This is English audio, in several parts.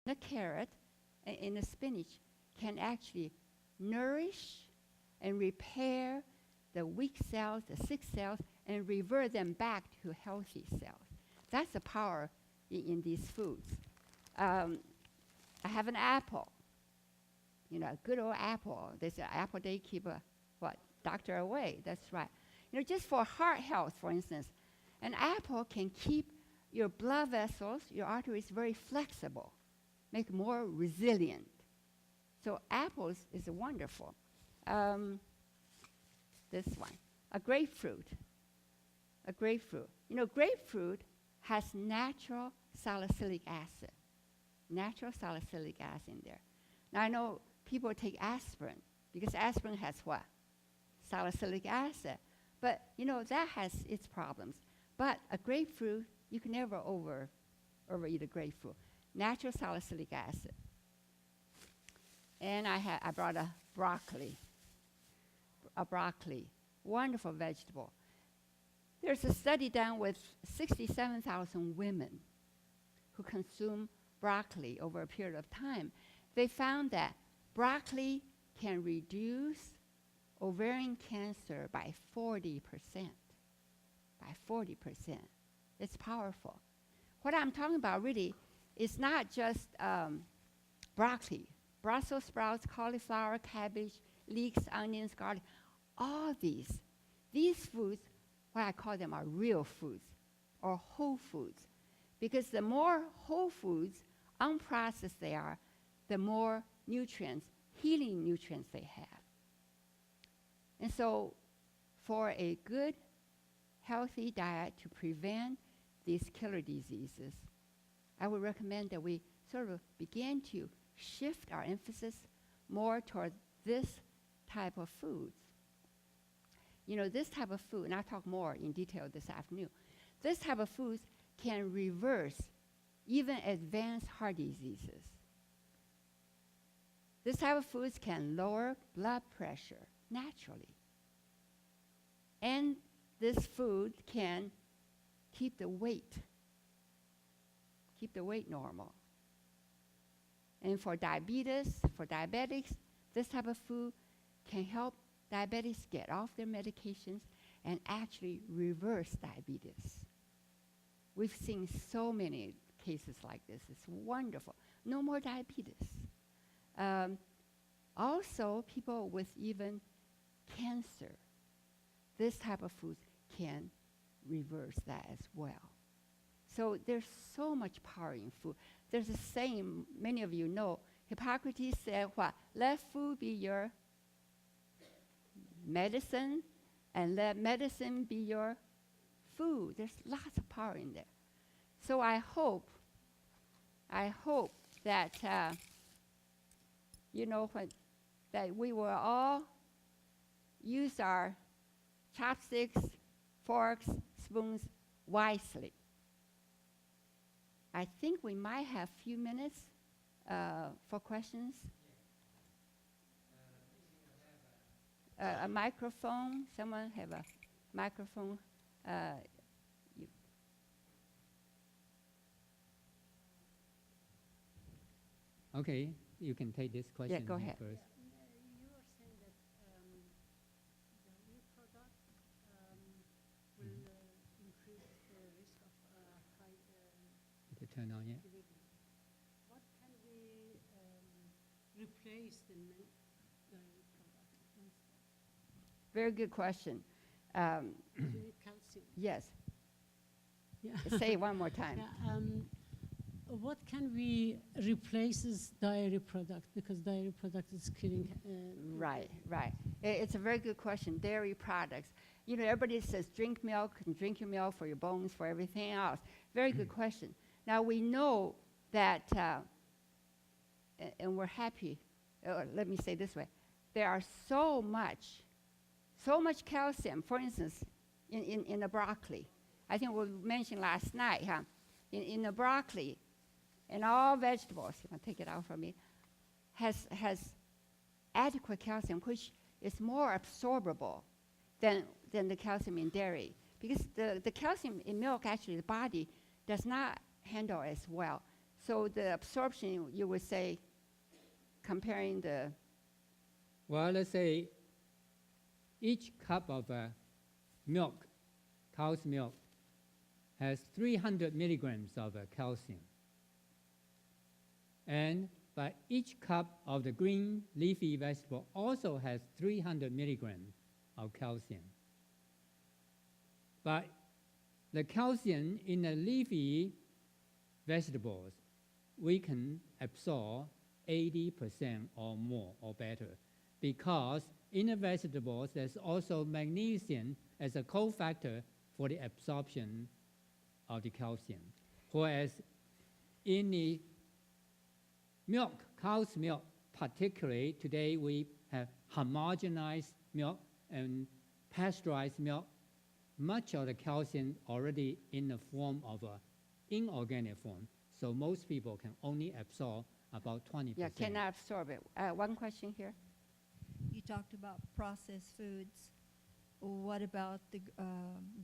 The carrot and the spinach can actually nourish and repair the weak cells, the sick cells, and revert them back to healthy cells. That's the power in these foods. I have an apple, a good old apple. They say apple day keep a doctor away. That's right. Just for heart health, for instance, an apple can keep your blood vessels, your arteries very flexible, make more resilient. So apples is wonderful. This one, a grapefruit. Grapefruit has natural salicylic acid. Natural salicylic acid in there. Now I know people take aspirin because aspirin has what? Salicylic acid. But that has its problems. But a grapefruit, you can never overeat a grapefruit. Natural salicylic acid. And I brought a broccoli. Wonderful vegetable. There's a study done with 67,000 women who consume broccoli over a period of time. They found that broccoli can reduce ovarian cancer by 40%. By 40%. It's powerful. What I'm talking about really is not just broccoli. Brussels sprouts, cauliflower, cabbage, leeks, onions, garlic, all these foods, what I call them are real foods or whole foods. Because the more whole foods, unprocessed they are, the more nutrients, healing nutrients they have. And so for a good, healthy diet to prevent these killer diseases, I would recommend that we sort of begin to shift our emphasis more toward this type of foods. This type of food, and I'll talk more in detail this afternoon, this type of foods can reverse even advanced heart diseases. This type of foods can lower blood pressure naturally. And this food can keep the weight normal. And for diabetics, this type of food can help diabetics get off their medications and actually reverse diabetes. We've seen so many cases like this. It's wonderful. No more diabetes. Also, people with even cancer, this type of food can reverse that as well. So there's so much power in food. There's a saying, many of you know, Hippocrates said what? Let food be your medicine, and let medicine be your food. There's lots of power in there. So I hope that, that we will all use our chopsticks, forks, spoons wisely. I think we might have a few minutes for questions. A microphone. Someone have a microphone? Okay, you can take this question go ahead. first. You were saying that the new product will increase the risk of high To turn on, yeah. activity. What can we replace the dairy product instead? Very good question. Do you need calcium? Yes. Yeah. Say it one more time. Yeah, what can we replace as dairy product? Because dairy product is killing. Right. It's a very good question. Dairy products. Everybody says drink milk and drink your milk for your bones, for everything else. Very good question. Now we know that, and we're happy. Let me say it this way: there are so much calcium. For instance, in the broccoli. I think we mentioned last night, in the broccoli. And all vegetables, you can take it out from me, has adequate calcium, which is more absorbable than the calcium in dairy. Because the calcium in milk, actually, the body does not handle as well. So the absorption, you would say, comparing the, Well, let's say each cup of milk, cow's milk, has 300 milligrams of calcium. But each cup of the green leafy vegetable also has 300 milligrams of calcium. But the calcium in the leafy vegetables, we can absorb 80% or more or better, because in the vegetables there's also magnesium as a cofactor for the absorption of the calcium. Whereas in the milk, cow's milk, particularly today we have homogenized milk and pasteurized milk, much of the calcium already in the form of inorganic form. So most people can only absorb about 20%. yeah, cannot absorb it. One question here. You talked about processed foods. What about the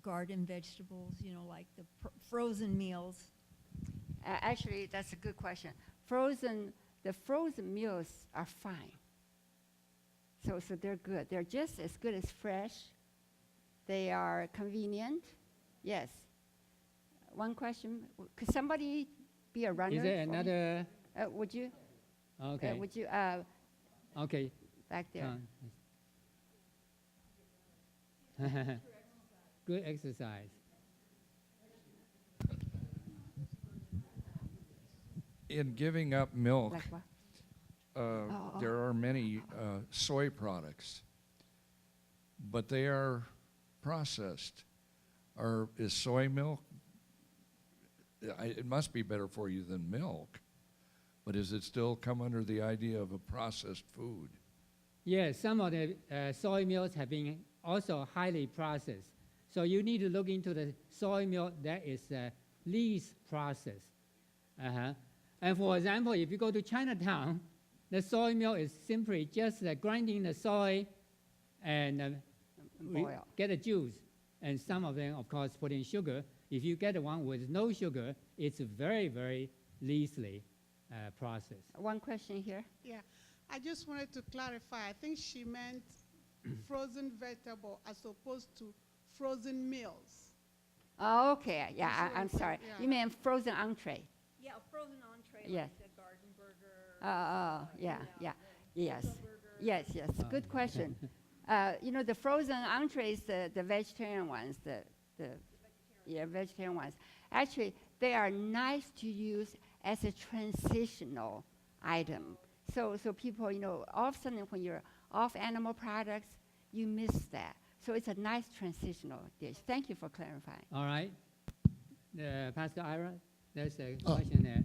garden vegetables, you know, like the frozen meals? Actually, that's a good question. The frozen meals are fine. So they're good. They're just as good as fresh. They are convenient. Yes. One question. Could somebody be a runner? Is there for me? another? Would you? Okay. Would you? Okay. Back there. Good exercise. In giving up milk, Like what? there are many soy products, but they are processed. Is soy milk? It must be better for you than milk, but does it still come under the idea of a processed food? Yes, some of the soy milks have been also highly processed. So you need to look into the soy milk that is least processed. And for example, if you go to Chinatown, the soy milk is simply just grinding the soy and Boil. get a juice. And some of them, of course, put in sugar. If you get the one with no sugar, it's very, very leastly processed. One question here. Yeah, I just wanted to clarify. I think she meant frozen vegetable as opposed to frozen meals. Oh, okay. Yeah, That's what I'm you said, sorry. yeah. You mean frozen entree? Yeah, a frozen entree, Yes. like the garden burger. Yeah. Yes. Burger. Yes. Good question. You know, the frozen entrees, the vegetarian ones, vegetarian ones, actually, they are nice to use as a transitional item. So people, you know, all of a sudden when you're off animal products, you miss that. So it's a nice transitional dish. Thank you for clarifying. All right. Pastor Ira, there's a question there.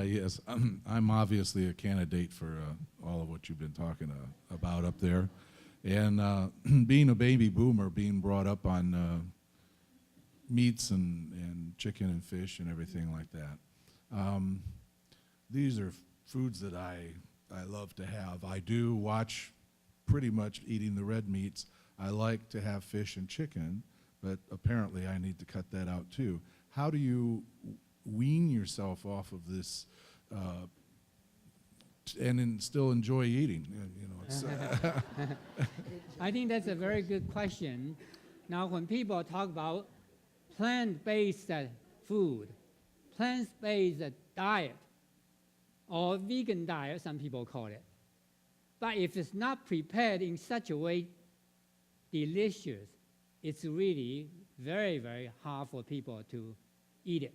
Yes, I'm obviously a candidate for all of what you've been talking about up there. And being a baby boomer, being brought up on meats and chicken and fish and everything like that, these are foods that I love to have. I do watch pretty much eating the red meats. I like to have fish and chicken, but apparently I need to cut that out too. How do you wean yourself off of this and still enjoy eating? You know, it's, I think that's a very good question. Now, when people talk about plant-based food, plant-based diet, or vegan diet, some people call it, but if it's not prepared in such a way delicious, it's really very, very hard for people to eat it.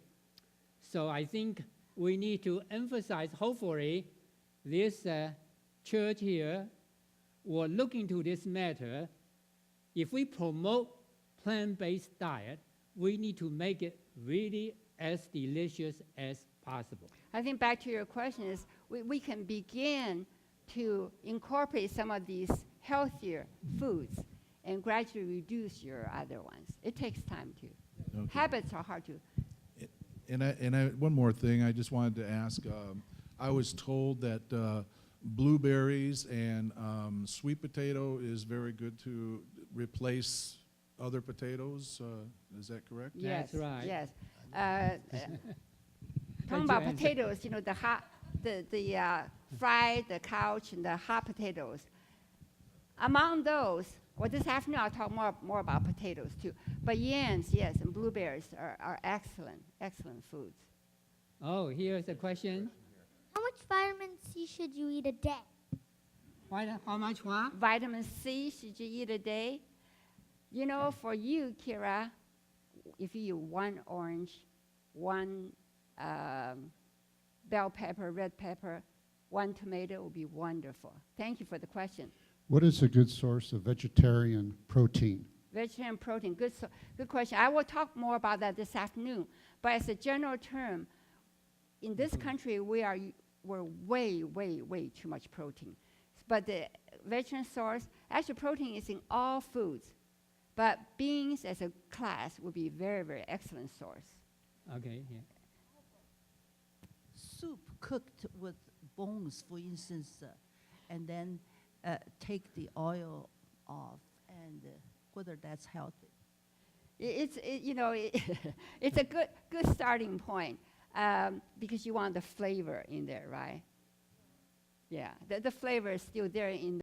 So I think we need to emphasize, hopefully, this church here will look into this matter. If we promote plant-based diet, we need to make it really as delicious as possible. I think back to your question is we can begin to incorporate some of these healthier foods and gradually reduce your other ones. It takes time too. Okay. Habits are hard to. And one more thing I just wanted to ask. I was told that blueberries and sweet potato is very good to replace other potatoes. Is that correct? Yes, That's right. Yes. talking you about answer. potatoes, you know, the hot, the fried, the couch, and the hot potatoes. Among those, well, this afternoon I'll talk more about potatoes too. But yams, yes, and blueberries are excellent foods. Oh, here's a question. How much vitamin C should you eat a day? How much what? Vitamin C should you eat a day? You know, for you, Kira, if you eat one orange, one bell pepper, red pepper, one tomato would be wonderful. Thank you for the question. What is a good source of vegetarian protein? Vegetarian protein, good question. I will talk more about that this afternoon. But as a general term, in this country, we're way too much protein. But the vegetarian source, actually protein is in all foods. But beans as a class would be very excellent source. Okay, yeah. Soup cooked with bones, for instance, and then take the oil off, and whether that's healthy. It's a good starting point because you want the flavor in there, right? Yeah, the flavor is still there in